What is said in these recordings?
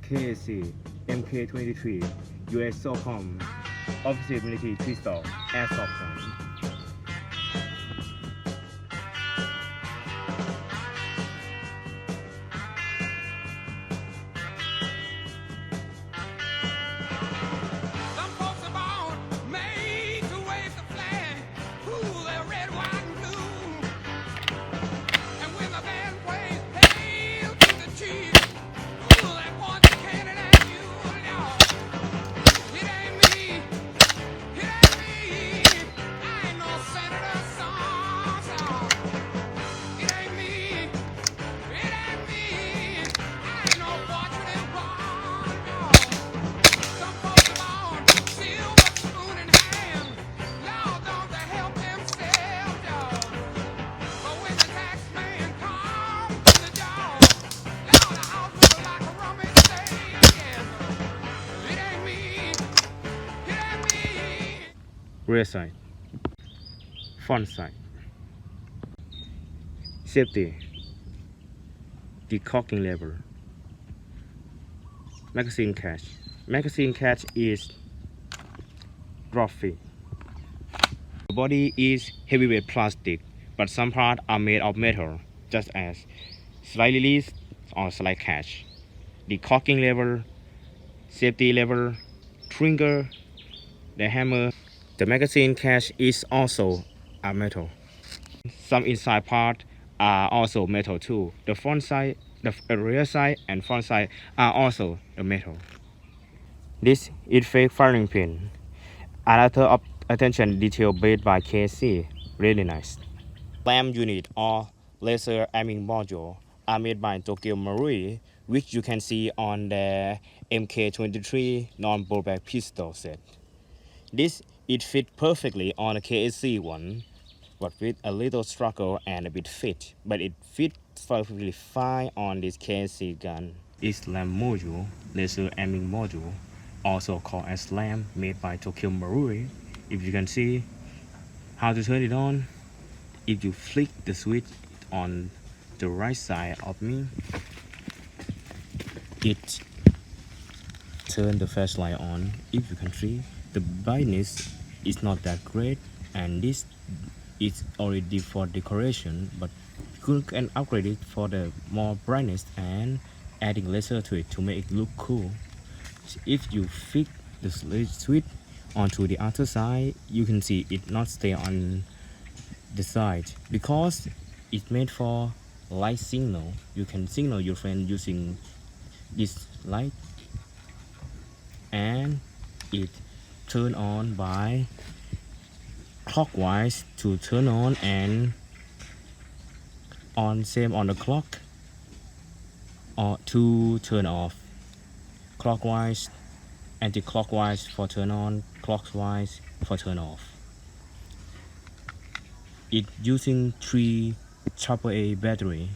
KAC MK23 US SOCOM Offensive Military Pistol Airsoft Gun. Some folks are born made to wave the flag, ooh, they're red, white, and blue. And when the band plays "Hail to the Chief," ooh, they point the cannon at you. No, it ain't me, it ain't me. I ain't no senator, son. It ain't me, it ain't me. I ain't no fortune pawn. No. Some folks are born silver spoon in hand. Lord, don't they help themselves, dog? But when the tax man comes to the door, Lord, the house looks like a rummage sale again. It ain't me, it ain't me. Rear side, front side, safety, decocking lever, magazine catch. Magazine catch is drop free. The body is heavyweight plastic, but some parts are made of metal, just as slide release or slide catch. Decocking lever, safety lever, trigger, the hammer. The magazine catch is also a metal. Some inside part are also metal too. The front side, the rear side and front side are also the metal. This is fake firing pin. Another of attention detail made by KC. Really nice. SLAM unit or laser aiming module are made by Tokyo Marui, which you can see on the MK23 non-blowback pistol set. This it fit perfectly on the KSC one, but with a little struggle and a bit fit, but it fits perfectly fine on this KSC gun. This SLAM module, laser aiming module, also called as SLAM, made by Tokyo Marui. If you can see how to turn it on, if you flick the switch on the right side of me, it turn the flashlight on. If you can see, the brightness is not that great, and this is already for decoration, but you can upgrade it for the more brightness and adding laser to it to make it look cool. So if you fix the switch onto the other side, you can see it not stay on the side because it's made for light signal. You can signal your friend using this light, and it turn on by clockwise to turn on and on same on the clock, or to turn off. Clockwise, anti-clockwise for turn on, clockwise for turn off. It using 3 AAA battery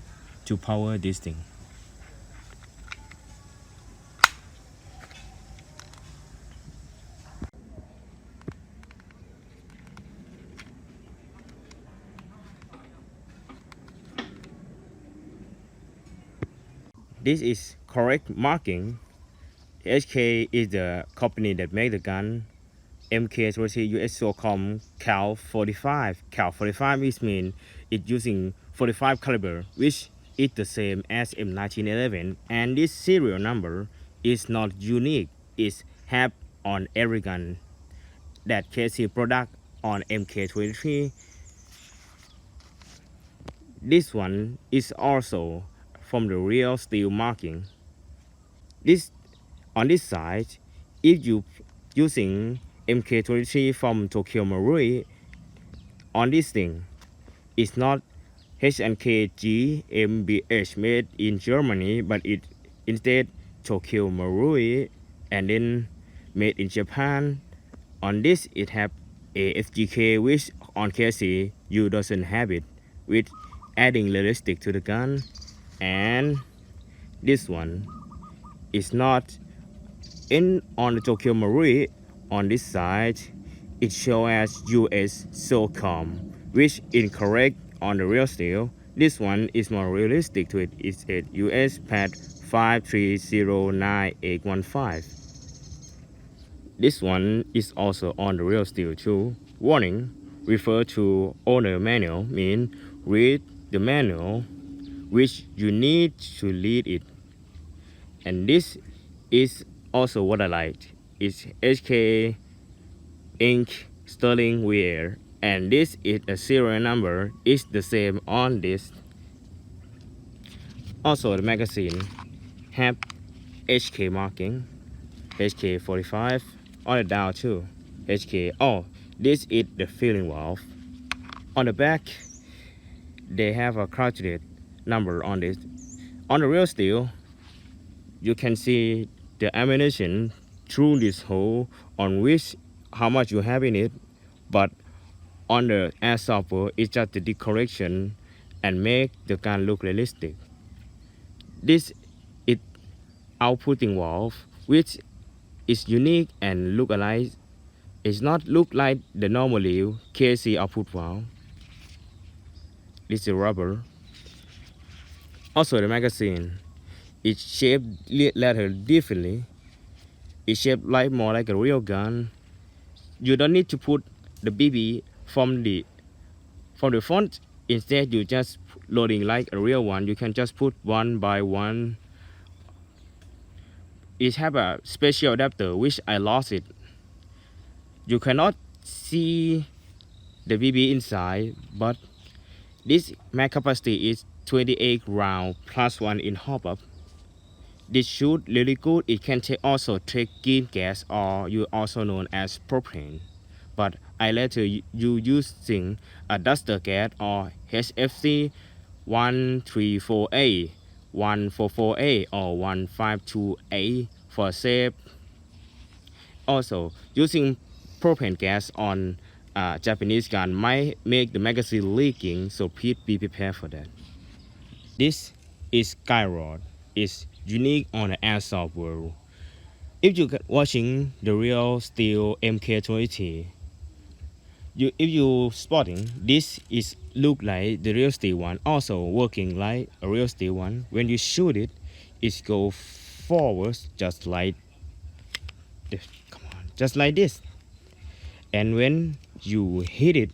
to power this thing. This is correct marking. HK is the company that made the gun. MK23 US SOCOM Cal 45. Cal 45 is mean it using 45 caliber, which is the same as M1911, and this serial number is not unique. It's have on every gun that KC product on MK23. This one is also from the real steel marking. This on this side, if you using MK23 from Tokyo Marui, on this thing, it's not H&K GmbH made in Germany, but it instead Tokyo Marui and then made in Japan. On this, it have ASGK, which on KC you doesn't have it, with adding realistic to the gun. And this one is not in on the Tokyo Marui. On this side, it shows as US SOCOM, which incorrect on the real steel. This one is more realistic to it. It's a US Pad 5309815. This one is also on the real steel too. Warning, refer to owner manual, mean read the manual which you need to read it. And this is also what I like. It's HK ink sterling wear, and this is a serial number. It's the same on this. Also the magazine have HK marking, HK 45 on the dial too. HK. Oh, this is the filling valve. On the back, they have a cartridge number on this. On the real steel, you can see the ammunition through this hole on which how much you have in it, but on the airsoft world, it's just the decoration and make the gun look realistic. This is outputting valve, which is unique and look alike. It's not look like the normally KC output valve. This is rubber. Also the magazine, it's shaped letter differently. It's shaped like more like a real gun. You don't need to put the BB from the front. Instead, you just loading like a real one. You can just put one by one. It have a special adapter which I lost it. You cannot see the BB inside, but this mag capacity is 28 round plus one in hop up. This shoot really good. It can also take green gas, or you also known as propane. But I later you using a duster gas or HFC 134A, 144A, or 152A for safe. Also, using propane gas on Japanese gun might make the magazine leaking, so please be prepared for that. This is guy rod. It's unique on the airsoft world. If you watching the real steel MK20, if you spotting, this is look like the real steel one, also working like a real steel one. When you shoot it, it go forward just like this. Come on, just like this. And when you hit it,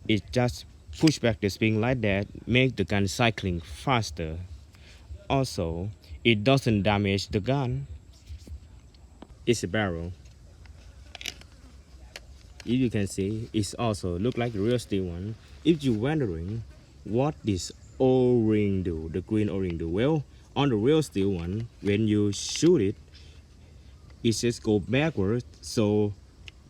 it just push back the spring like that, make the gun cycling faster. Also, it doesn't damage the gun. It's a barrel. If you can see, it's also look like the real steel one. If you're wondering what this O-ring do, the green O-ring do, well, on the real steel one, when you shoot it, it just go backwards, so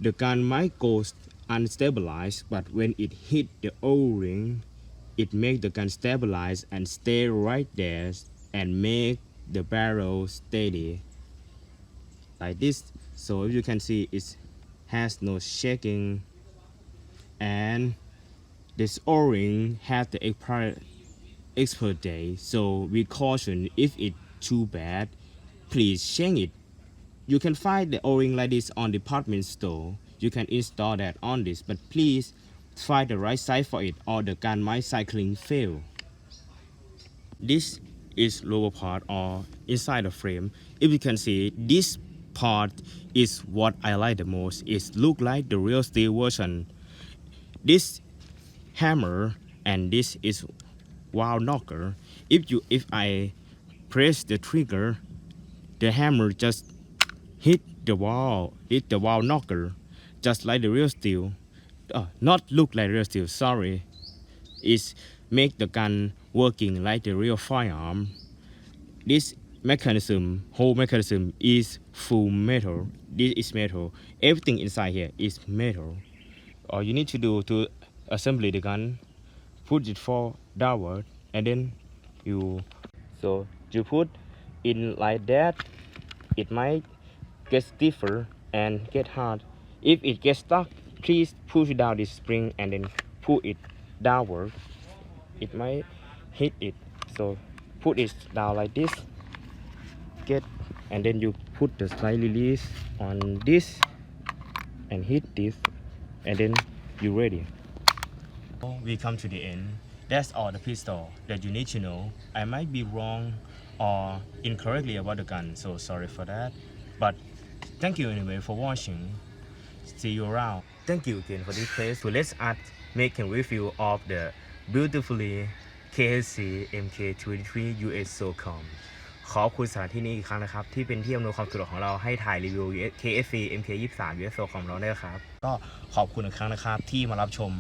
the gun might go unstabilized, but when it hit the O-ring, it make the gun stabilize and stay right there and make the barrel steady like this. So if you can see, it has no shaking, and this O-ring has the expert date, so we caution if it's too bad, please change it. You can find the O-ring like this on department store. You can install that on this, but please find the right size for it, or the gun might cycling fail. This is lower part or inside the frame. If you can see, this part is what I like the most. It look like the real steel version. This hammer and this is wall knocker. If I press the trigger, the hammer just hit the wall knocker, just like the real steel. Not look like real steel, sorry. It's make the gun working like the real firearm. This mechanism, whole mechanism is full metal. This is metal. Everything inside here is metal. All you need to do to assemble the gun, put it for downward, and then you put in like that. It might get stiffer and get hard. If it gets stuck, please push down this spring and then pull it downward. It might hit it, so put it down like this, and then you put the slide release on this and hit this, and then you're ready. We come to the end. That's all the pistol that you need to know. I might be wrong or incorrectly about the gun, so sorry for that. But thank you anyway for watching. See you around. Thank you again for this place. So let's make a review of the beautifully KSC MK23 US SOCOM ขอบคุณสถานที่นี้อีกครั้งนะครับ ที่เป็นที่อำนวยความสะดวกของเราให้ถ่ายรีวิว KSC MK23 US SOCOM เราได้ครับ ก็ขอบคุณอีกครั้งนะครับที่มารับชม